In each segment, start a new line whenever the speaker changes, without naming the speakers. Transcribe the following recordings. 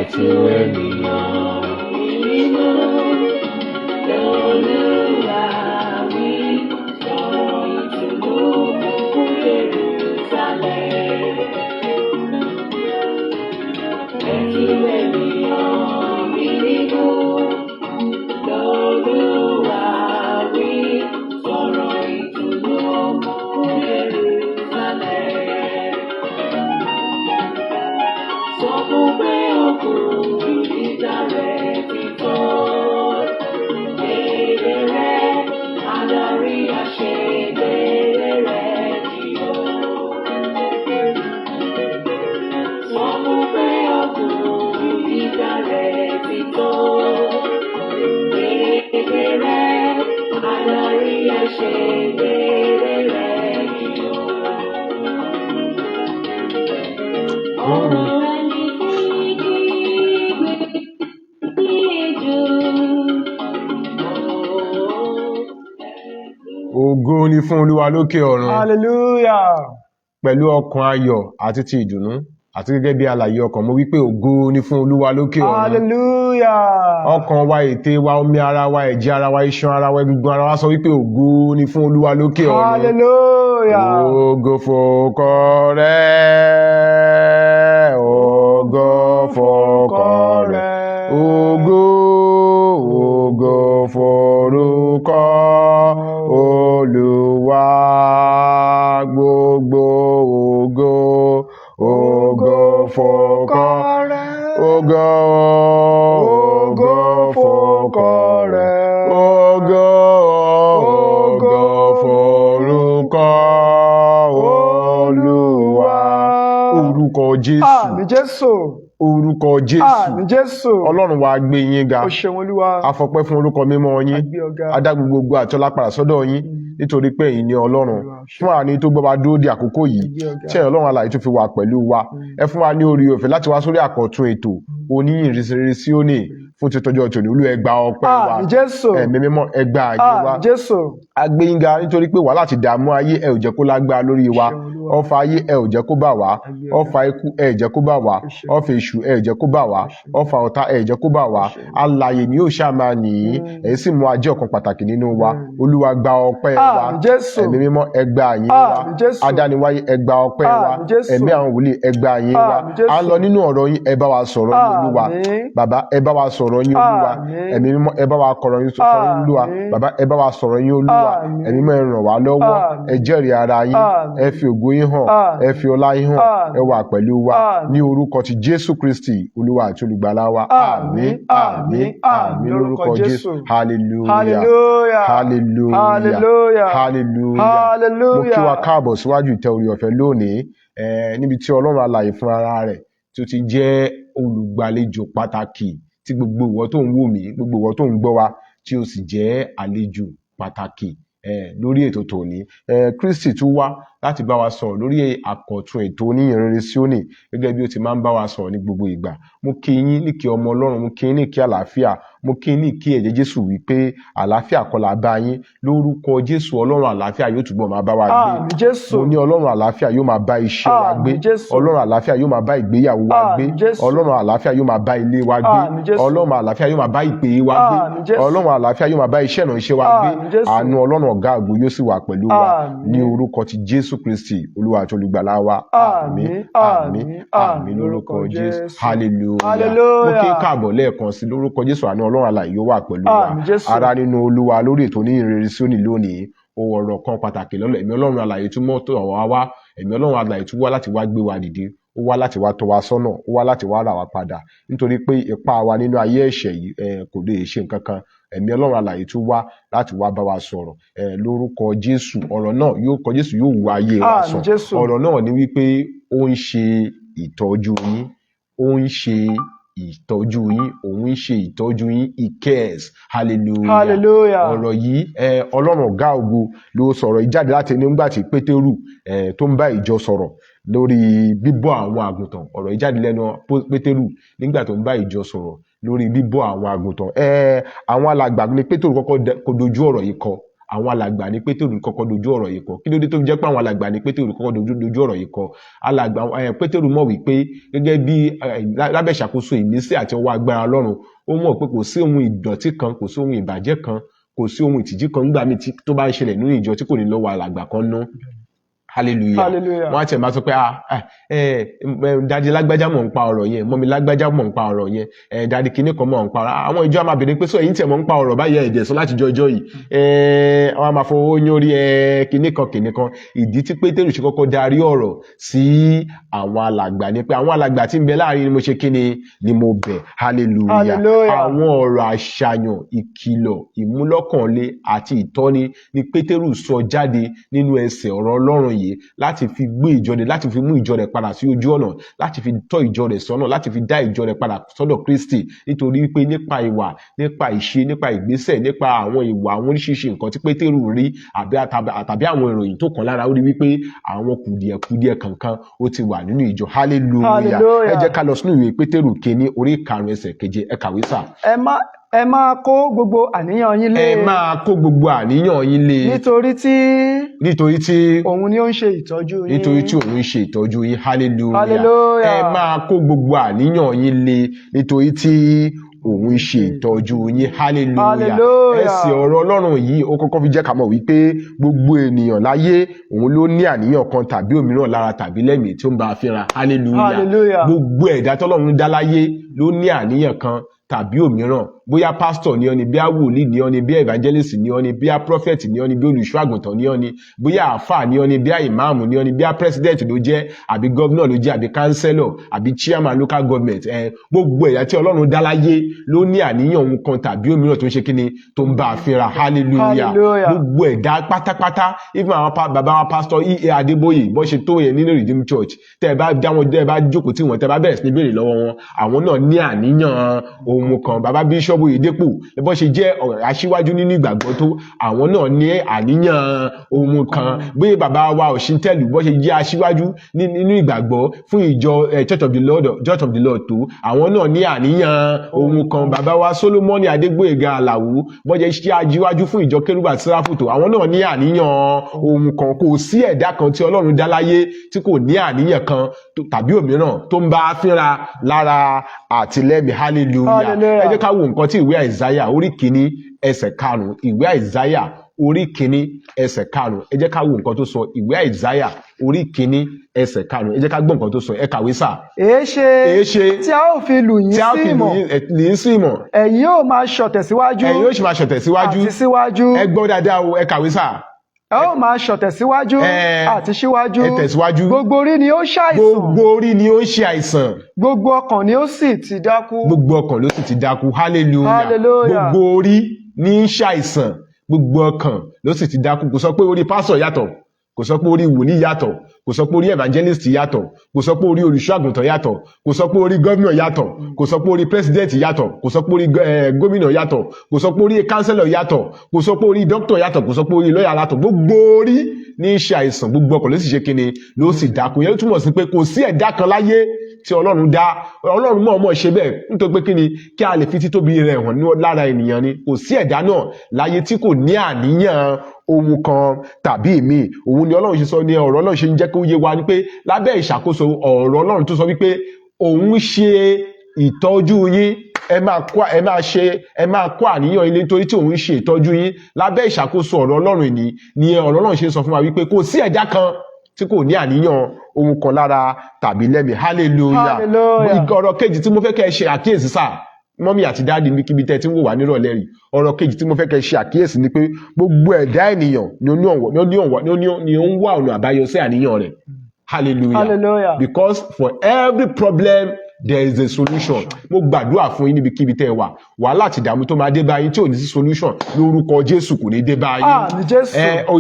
àti ènìyàn nínú. Olúwa wí, sọ̀rọ̀ ìtùnú fún Jerúsálẹ́mù. Ẹ̀tú ènìyàn mi nínú. Olúwa wí, sọ̀rọ̀ ìtùnú fún Jerúsálẹ́mù. Sọ fún pé òkun ìjà rẹ̀ ti tán. Èdè rẹ̀ adarí àṣeyọrí rẹ̀ jìyọ. Sọ fún pé òkun ìjà rẹ̀ ti tán. Èdè rẹ̀ adarí àṣeyọrí rẹ̀ jìyọ.
Ògo ni fún Olúwa lókè ọ̀run.
Hallelujah.
Pẹ̀lú ọkàn ayọ̀ àti ti ìdùnnú àti gẹ́gẹ́ bí alààyè ọkàn mo wí pé ògo ni fún Olúwa lókè ọ̀run.
Hallelujah.
Ọkàn wa, ètè wa, omi ara wa, ẹ̀jẹ̀ ara wa, iṣan ara wa, egungun ara wa sọ wípé ògo ni fún Olúwa lókè ọ̀run.
Hallelujah.
Ògo fòkọ rẹ̀, ògo fòkọ rẹ̀, ògo, ògo forúkọ Olúwa, gbogbo ògo, ògo fòkọ rẹ̀, ògo, ògo fòkọ rẹ̀, ògo, ògo forúkọ Olúwa. Orúkọ Jésù.
Àmín Jésù.
Orúkọ Jésù.
Àmín Jésù.
Ọlọ́run wa gbé yín ga.
Ó ṣeun Olúwa.
A fọpẹ́ fún orúkọ mímọ́ yín.
A gbé ọ̀gá.
A dá gbogbo àtọ́lá padà sọ́dọ̀ yín nítorí pé ẹ̀yin ni Ọlọ́run. Fún àní tó gbọ́ wa dúró di àkókò yìí tí ẹ̀yin Ọlọ́run alààyè tó fi wà pẹ̀lú wa. Ẹ fún wa ní oore ọ̀fẹ́ láti wá sórí àkọ́tún ètò Oníyìn Rere Síónì fún títọ́jọ́ tòní. Olú ẹ gba ọpẹ́ wa.
Àmín Jésù.
Ẹ̀mí mímọ́ ẹ gba àyè wa.
Àmín Jésù.
A gbé yín ga nítorí pé wàhálà àti ìdààmú ayé ẹ ò jẹ́ kó lágbára lórí wa. Ọfà ayé ẹ ò jẹ́ kó bà wá. Ọfà ikú ẹ ò jẹ́ kó bà wá. Ọfà èṣù ẹ ò jẹ́ kó bà wá. Ọfà ọ̀tá ẹ ò jẹ́ kó bà wá. Alààyè ni yóò ṣáà máa nìyí. Ẹ̀yin sì mú ajé ọ̀kan pàtàkì nínú wa. Olúwa gba ọpẹ́ wa.
Àmín Jésù.
Ẹ̀mí mímọ́ ẹ gba àyè wa.
Àmín Jésù.
Adániwáyé ẹ gba ọpẹ́ wa.
Àmín Jésù.
Ẹ̀mí àwọn wòlíì ẹ gba àyè wa.
Àmín Jésù.
À ń lọ nínú ọ̀rọ̀ yín, ẹ bá wa sọ̀rọ̀ yín Olúwa.
Àmín.
Bàbá ẹ bá wa sọ̀rọ̀ yín Olúwa.
Àmín.
Ẹ̀mí mímọ́ ẹ bá wa kọ̀rọ̀ yín sọ̀rọ̀ yín Olúwa.
Àmín.
Bàbá ẹ bá wa sọ̀rọ̀ yín Olúwa.
Àmín.
Ẹ̀mí mímọ́ ẹ ràn wá lọ́wọ́.
Àmín.
Ẹ jẹ́rìí ara yín.
Àmín.
Ẹ fi ògo yín hàn.
Àmín.
Ẹ fi ọlá yín hàn.
Àmín.
Ẹ wà pẹ̀lú wa
Àmín.
ní orúkọ ti Jésù Kristi Olúwa àti olùgbàlà wa.
Àmín.
Àmín. Àmín lórúkọ Jésù. Hallelujah.
Hallelujah.
Hallelujah.
Hallelujah.
Hallelujah.
Hallelujah.
Mo kí wa káàbọ̀ síwájú ìtẹ́ orí ọ̀fẹ́ lónìí níbi tí Ọlọ́run alààyè fún ara rẹ̀ tí ó ti jẹ́ olùgbàlejò pàtàkì tí gbogbo ìwọ tó ń wò mí, gbogbo ìwọ tó ń gbọ́ wa tí ó sì jẹ́ àlejò pàtàkì lórí ètò tòní. Kristi tún wá láti bá wa sọ̀rọ̀ lórí àkọ́tún ètò Oníyìn Rere Síónì gẹ́gẹ́ bí ó ti máa ń bá wa sọ̀rọ̀ ní gbogbo ìgbà. Mo kí yín ní kí ọmọ Ọlọ́run, mo kí yín ní kí àlàáfíà, mo kí yín ní kí ẹ̀jẹ̀ Jésù wípé àlàáfíà kọ́ la bá yín. Lórúkọ Jésù Ọlọ́run àlàáfíà yóò túbọ̀ máa bá wa gbé.
Àmín Jésù.
Mo ní Ọlọ́run àlàáfíà yóò máa bá iṣẹ́ wa gbé.
Àmín Jésù.
Ọlọ́run àlàáfíà yóò máa bá ìgbéyàwó wa gbé.
Àmín Jésù.
Ọlọ́run àlàáfíà yóò máa bá ilé wa gbé.
Àmín Jésù.
Ọlọ́run àlàáfíà yóò máa bá ìpè wa gbé.
Àmín Jésù.
Ọlọ́run àlàáfíà yóò máa bá iṣẹ́ ìránṣẹ́ wa gbé.
Àmín Jésù.
Àánú Ọlọ́run ọ̀gá ògo yóò sì wà pẹ̀lú wa
Àmín.
ní orúkọ ti Jésù Kristi Olúwa àti olùgbàlà wa.
Àmín.
Àmín.
Àmín.
Àmín lórúkọ Jésù. Hallelujah.
Hallelujah.
Mo kí n káàbọ̀ lẹ́ẹ̀kan sí lórúkọ Jésù. Àánú Ọlọ́run alààyè yóò wà pẹ̀lú wa.
Àmín Jésù.
Ará nínú Olúwa lórí ètò Oníyìn Rere Síónì lónìí ohun ọ̀rọ̀ kan pàtàkì lọ́lọ́ ẹ̀mí Ọlọ́run alààyè tún mọ́ tọ̀ wá. Ẹ̀mí Ọlọ́run alààyè tún wá láti wá gbé wa dìde. Ó wá láti wá tọ́ wa sọ́nà, ó wá láti wá rà wá padà nítorí pé ipá wa nínú ayé ẹ̀ṣẹ̀ yìí kò lè ṣe nǹkan kan. Ẹ̀mí Ọlọ́run alààyè tún wá láti wá bá wa sọ̀rọ̀ lórúkọ Jésù. Ọ̀rọ̀ náà yóò wú ayé wa sàn.
Àmín Jésù.
Ọ̀rọ̀ náà ni wípé ó ń ṣe ìtọ́jú yín, ó ń ṣe ìtọ́jú yín, òun ń ṣe ìtọ́jú yín, he cares. Hallelujah.
Hallelujah.
Ọ̀rọ̀ yìí Ọlọ́run ọ̀gá ògo ló sọ̀rọ̀ ìjáde láti nígbà tí Pétérù tó ń bá ìjọ sọ̀rọ̀ lórí bíbọ́ àwọn àgùntàn. Ọ̀rọ̀ ìjáde lẹ́nu Pétérù nígbà tó ń bá ìjọ sọ̀rọ̀ lórí bíbọ́ àwọn àgùntàn. Àwọn alàgbà ní Pétérù kọ́kọ́ dojú ọ̀rọ̀ yìí kọ àwọn alàgbà ní Pétérù kọ́kọ́ dojú ọ̀rọ̀ yìí kọ. Kí ló dé tó fi jẹ́ pé àwọn alàgbà ní Pétérù kọ́kọ́ dojú ọ̀rọ̀ yìí kọ? Alàgbà Pétérù mọ̀ wípé gẹ́gẹ́ bí lábẹ́ ìṣàkóso ìmísí àti ọwọ́ agbára Ọlọ́run, ó mọ̀ pé kò sí ohun ìdọ̀tí kan, kò sí ohun ìbàjẹ́ kan, kò sí ohun ìtìjú kan nígbà míì tó bá ń ṣẹlẹ̀ nínú ìjọ tí kò ní lọ́wọ́ alàgbà kan nú. Hallelujah. Wọ́n á tẹ̀ máa sọ pé dadi lágbájá mọ̀ ń pa ọ̀rọ̀ yẹn, mọ́mi lágbájá mọ̀ ń pa ọ̀rọ̀ yẹn, dadi kinní kan mọ̀ ń pa ọ̀rọ̀. Àwọn ìjọ á máa bèèrè pé sọ èyí tẹ̀ mọ̀ ń pa ọ̀rọ̀ báyìí ẹ̀jẹ̀ sọ láti jọjọ́ yìí. Wọ́n á máa fọwọ́ yórí kinní kan. Ìdí tí Pétérù ṣe kọ́kọ́ darí ọ̀rọ̀ sí àwọn alàgbà ni pé àwọn alàgbà tí ń bẹ láàrin ni mo ṣe kíni ni mo bẹ̀. Hallelujah. Àwọn ọ̀rọ̀ àṣàyàn, ìkìlọ̀, ìmúlọ́kànlé àti ìtọ́ni ni Pétérù sọ jáde nínú ẹsẹ̀ ọ̀rọ̀ Ọlọ́run yìí láti fi gbé ìjọ rẹ̀, láti fi mú ìjọ rẹ̀ padà sí ojú ọ̀nà, láti fi tọ́ ìjọ rẹ̀ sọ́nà, láti fi dá ìjọ rẹ̀ padà sọ́dọ̀ Kristi. Nítorí wípé nípa ìwà, nípa ìṣe, nípa ìgbésẹ̀, nípa àwọn ìwà, àwọn oríṣiríṣi nǹkan tí Pétérù rí tàbí àwọn ìròyìn tó kàn lára, ó rí wípé àwọn kùdìẹ̀kudiẹ kankan ó ti wà nínú ìjọ. Hallelujah. Ẹ jẹ́ ká lọ sínú ìwé Pétérù kínní orí 5 ẹsẹ̀ 7. Ẹ kàwé sà.
Ẹ máa kó gbogbo àníyàn yín lé.
Ẹ máa kó gbogbo àníyàn yín lé. Nítorí tí
òun ni ó ń ṣe ìtọ́jú yín.
Nítorí tí òun ń ṣe ìtọ́jú yín. Hallelujah. Ẹ máa kó gbogbo àníyàn yín lé nítorí tí òun ń ṣe ìtọ́jú yín. Hallelujah. Ẹsẹ̀ ọ̀rọ̀ Ọlọ́run yìí ó kọ́kọ́ fi jẹ́ ká mọ̀ wípé gbogbo ènìyàn láyé òun ló ní àníyàn kan tàbí òmíràn lára tàbí lẹ́mìí tí ó ń bá a fínra. Hallelujah. Gbogbo ẹ̀dá tọ́lọ́run dá láyé ló ní àníyàn kan tàbí òmíràn, bóyá pásítọ̀ ni ọ́ ni, bóyá wòlíì ni ọ́ ni, bóyá evangelist ni ọ́ ni, bóyá prophet ni ọ́ ni, bóyá olùṣọ́ àgùntàn ni ọ́ ni, bóyá àáfàá ni ọ́ ni, bóyá ìmáàmù ni ọ́ ni, bóyá president ló jẹ́, àbí governor ló jẹ́, àbí councillor, àbí chairman local government. Gbogbo ẹ̀yà tí Ọlọ́run dá láyé ló ní àníyàn ohun kan tàbí òmíràn tó ń ṣe kíni tó ń bá a fínra. Hallelujah. Gbogbo ẹ̀dá pátápátá, even àwọn bàbá wa pastor E.A. Adébóyè bó ṣe tó yẹn nínú Redeemed Church, tẹ́ ẹ bá dá wọn, tẹ́ ẹ bá jókòó tí wọn, tẹ́ ẹ bá bẹ̀rẹ̀ sí ní béèrè lọ́wọ́ wọn, àwọn náà ní àníyàn ohun kan. Bàbá Bíṣọ́ọ̀bù Ìdépò bó ṣe jẹ́ aṣíwájú nínú ìgbàgbọ́ tó, àwọn náà ní àníyàn ohun kan. Bí bàbá wa Òṣìntẹ́lù bó ṣe jẹ́ aṣíwájú nínú ìgbàgbọ́ fún ìjọ Church of the Lord tó, àwọn náà ní àníyàn ohun kan. Bàbá wa Solomoni Adégbóyèga Àlàó bó ṣe jẹ́ aṣíwájú fún ìjọ Kérúbù àti Séráfù tó, àwọn náà ní àníyàn ohun kan. Kò sí ẹ̀dá kan tí Ọlọ́run dá láyé tí kò ní àníyàn kan tàbí òmíràn tó ń bá a fínra lára àtìlẹ́mì. Hallelujah. Ẹ jẹ́ ká wo nǹkan tí ìwé Àìsáyà orí 1 ẹsẹ̀ 5, ìwé Àìsáyà orí 1 ẹsẹ̀ 5. Ẹ jẹ́ ká wo nǹkan tó sọ. Ìwé Àìsáyà orí 1 ẹsẹ̀ 5. Ẹ jẹ́ ká gbọ́ nǹkan tó sọ. Ẹ kàwé sà.
Èéṣe tí a ó fi lù yín sí ìmọ̀, ẹ̀yin yóò máa ṣọ̀tẹ̀ síwájú.
Ẹ̀yin yóò sì máa ṣọ̀tẹ̀ síwájú
àti síwájú.
Ẹ gbọ́ dáadáa o. Ẹ kàwé sà.
Ẹ ó máa ṣọ̀tẹ̀ síwájú àti síwájú.
Ẹ tẹ̀síwájú.
Gbogbo orí ni ó ṣàìsàn.
Gbogbo orí ni ó ń ṣe àìsàn.
Gbogbo ọkàn ni ó sì ti dákú.
Gbogbo ọkàn ló sì ti dákú. Hallelujah. Gbogbo orí ni ń ṣàìsàn. Gbogbo ọkàn ló sì ti dákú. Kò sọ pé orí pásọ̀ yàtọ̀, kò sọ pé orí wòlíì yàtọ̀, kò sọ pé orí evangelist yàtọ̀, kò sọ pé orí olùṣọ́ àgùntàn yàtọ̀, kò sọ pé orí gómìnà yàtọ̀, kò sọ pé orí president yàtọ̀, kò sọ pé orí gómìnà yàtọ̀, kò sọ pé orí councillor yàtọ̀, kò sọ pé orí doctor yàtọ̀, kò sọ pé orí lawyer yàtọ̀. Gbogbo orí ní ṣe àìsàn, gbogbo ọkàn ló sì ṣe kíni ló sì dákú. Yẹn túmọ̀ sí pé kò sí ẹ̀dá kan láyé tí Ọlọ́run dá. Ọlọ́run mọ̀ọ́mọ̀ ṣe bẹ́ẹ̀ nítorí pé kíni kí a lè fi títóbi rẹ̀ hàn lára ènìyàn ni. Kò sí ẹ̀dá náà láyé tí kò ní àníyàn ohun kan tàbí ìmíì. Òun ni Ọlọ́run ṣe sọ, ní ọ̀rọ̀ Ọlọ́run ṣe ń jẹ́ kó yé wa ní pé lábẹ́ ìṣàkóso ọ̀rọ̀ Ọlọ́run tó sọ wípé òun ṣe ìtọ́jú yín. Ẹ máa kó àníyàn yín nítorí tí òun ṣe ìtọ́jú yín. Lábẹ́ ìṣàkóso ọ̀rọ̀ Ọlọ́run ni ọ̀rọ̀ Ọlọ́run ṣe sọ fún wa wípé kò sí ẹ̀dá kan tí kò ní àníyàn ohun kan lára tàbí lẹ́mìí. Hallelujah. Ọ̀rọ̀ kejì tí mo fẹ́ kẹ́ ṣe àkíyèsí sà, mọ́mí àti dáàdì mi kíbi tẹ́ tí ń wò wá nírọ̀lẹ́ rí. Ọ̀rọ̀ kejì tí mo fẹ́ kẹ́ ṣe àkíyèsí ni pé gbogbo ẹ̀dá ènìyàn ni ó ń wá ọ̀nà àbáyọ sí àníyàn rẹ̀. Hallelujah. Because for every problem there is a solution. Mo gbàdúrà fún yín níbikíbi tẹ́ wà, wàhálà àti ìdààmú tó máa dé bá yín tí ò ní sí solution lórúkọ Jésù kò ní dé bá yín.
Àmín Jésù.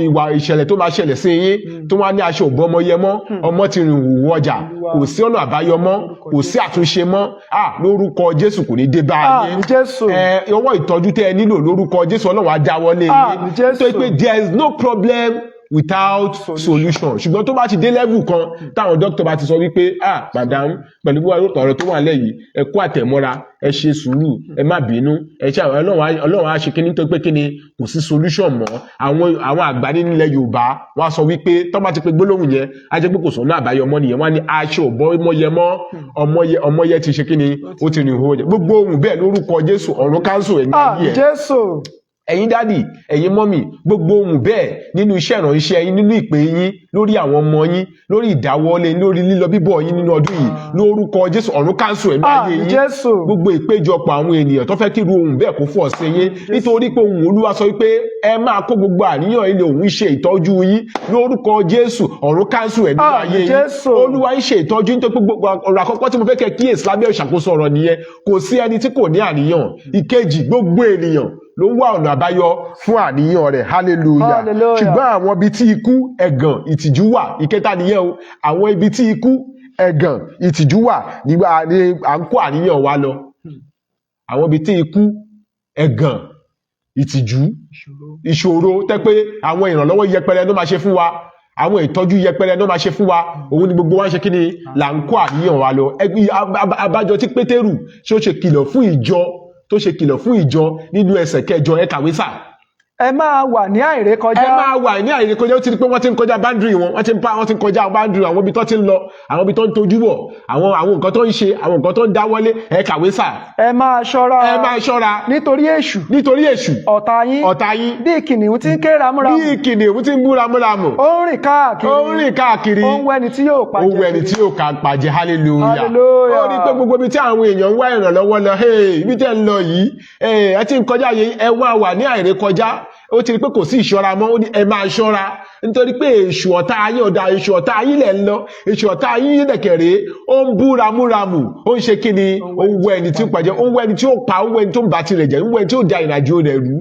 Ìwà ìṣẹ̀lẹ̀ tó máa ṣẹlẹ̀ sí yín tó máa ní aṣọ òbọ ọmọ yẹ mọ́, ọmọ ti rìn òwò ọjà, kò sí ọ̀nà àbáyọ mọ́, kò sí àtúnṣe mọ́. Lórúkọ Jésù kò ní dé bá yín.
Àmín Jésù.
Ọwọ́ ìtọ́jú tẹ́ ẹ nílò lórúkọ Jésù Ọlọ́run á dáwọ́lé yín.
Àmín Jésù.
Tó pé there is no problem without solution. Ṣùgbọ́n tó bá ti dé level kan táwọn doctor bá ti sọ wípé madam pẹ̀lú bí ọ̀rọ̀ tó wà lẹ́yìn ẹ kó àtẹ̀mọ́ra ẹ ṣe sùúrù ẹ má bínú ẹ ṣe Ọlọ́run á ṣe kíní tó pé kíní kò sí solution mọ́. Àwọn àgbà nílẹ̀ Yorùbá wọ́n á sọ wípé tó bá ti pé gbólóhùn yẹn á jẹ́ pé kò sọ̀nà àbáyọ mọ́ nìyẹn. Wọ́n á ní aṣọ òbọ̀ ọmọyẹ mọ́ ọmọyẹ ti ṣe kíní ó ti rìn ìhòòhò. Gbogbo ohun bẹ́ẹ̀ lórúkọ Jésù ọ̀run káńsù ẹ̀ ní ayé ẹ̀. Ẹ̀yin dádì, ẹ̀yin mọ́mì, gbogbo ohun bẹ́ẹ̀ nínú iṣẹ́ ìránṣẹ́ yín, nínú ìpè yín, lórí àwọn ọmọ yín, lórí ìdáwọ́lé, lórí lílọ bíbọ̀ yín nínú ọdún yìí, lórúkọ Jésù ọ̀run káńsù ẹ̀ ní ayé yín. Gbogbo ìpéjọpọ̀ àwọn ènìyàn tó fẹ́ kí irú ohun bẹ́ẹ̀ kó fọ̀ sí yín, nítorí pé ohun Olúwa sọ wípé ẹ máa kó gbogbo àníyàn ilé òun ṣe ìtọ́jú yín lórúkọ Jésù ọ̀run káńsù ẹ̀ ní ayé yín. Olúwa ń ṣe ìtọ́jú nítorí pé gbogbo ọ̀rọ̀ àkọ́kọ́ tí mo fẹ́ kẹ́ kíyèsí lábẹ́ ìṣàkóso ọ̀rọ̀ nìyẹn. Kò sí ẹni tí kò ní àníyàn. Ìkejì, gbogbo ènìyàn ló ń wá ọ̀nà àbáyọ fún àníyàn rẹ̀. Hallelujah. Ṣùgbọ́n àwọn ibi tí ikú, ẹ̀gàn, ìtìjú wà. Ìkẹta nìyẹn o. Àwọn ibi tí ikú, ẹ̀gàn, ìtìjú wà nígbà ni à ń kó àníyàn wa lọ. Àwọn ibi tí ikú, ẹ̀gàn, ìtìjú, ìṣòro tẹ́ pé àwọn ìrànlọ́wọ́ yẹpẹrẹ ló máa ṣe fún wa. Àwọn ìtọ́jú yẹpẹrẹ ló máa ṣe fún wa. Òun ni gbogbo wa ń ṣe kí ni là ń kó àníyàn wa lọ. Abájọ tí Pétérù ṣe ó ṣe kìlọ̀ fún ìjọ tó ṣe kìlọ̀ fún ìjọ nínú ẹsẹ̀ 9 ẹ kàwé sà.
Ẹ máa wà ní àìrékọjá.
Ẹ máa wà ní àìrékọjá. Ó ti rí pé wọ́n ti ń kọjá boundary wọn. Wọ́n ti ń kọjá boundary àwọn ibi tó ti ń lọ, àwọn ibi tó ń tojú bọ̀, àwọn nǹkan tó ń ṣe, àwọn nǹkan tó ń dáwọ́lé. Ẹ kàwé sà.
Ẹ máa ṣọ́ra.
Ẹ máa ṣọ́ra.
Nítorí èṣù. Ọ̀tá yín. Bí kìnìún tí ń ké ramúramù.
Bí kìnìún tí ń bú ramúramù.
Ó ń rìn káàkiri. Ó ń wẹ́ni tí yóò
pàjẹ́. Hallelujah. Ó rí pé gbogbo ibi tí àwọn èèyàn ń wá ìrànlọ́wọ́ lọ, ibi tẹ́ ń lọ yìí, ẹ ti ń kọjá yìí, ẹ wà ní àìrékọjá. Ó ti rí pé kò sí ìṣọ́ra mọ́. Ó ní ẹ máa ṣọ́ra nítorí pé èṣù ọ̀tá ayé lẹ̀ ń lọ. Èṣù ọ̀tá ayé dẹ̀kẹ̀rẹ́ ó ń bú ramúramù. Ó ń ṣe kíni? Ó ń wọ ẹni tí ó pàjẹ́, ó ń wọ ẹni tí ó pa, ó ń wọ ẹni tó ń bá tirẹ̀ jẹ́, ó ń wọ ẹni tí ó da ìrìnàjò rẹ̀ rú.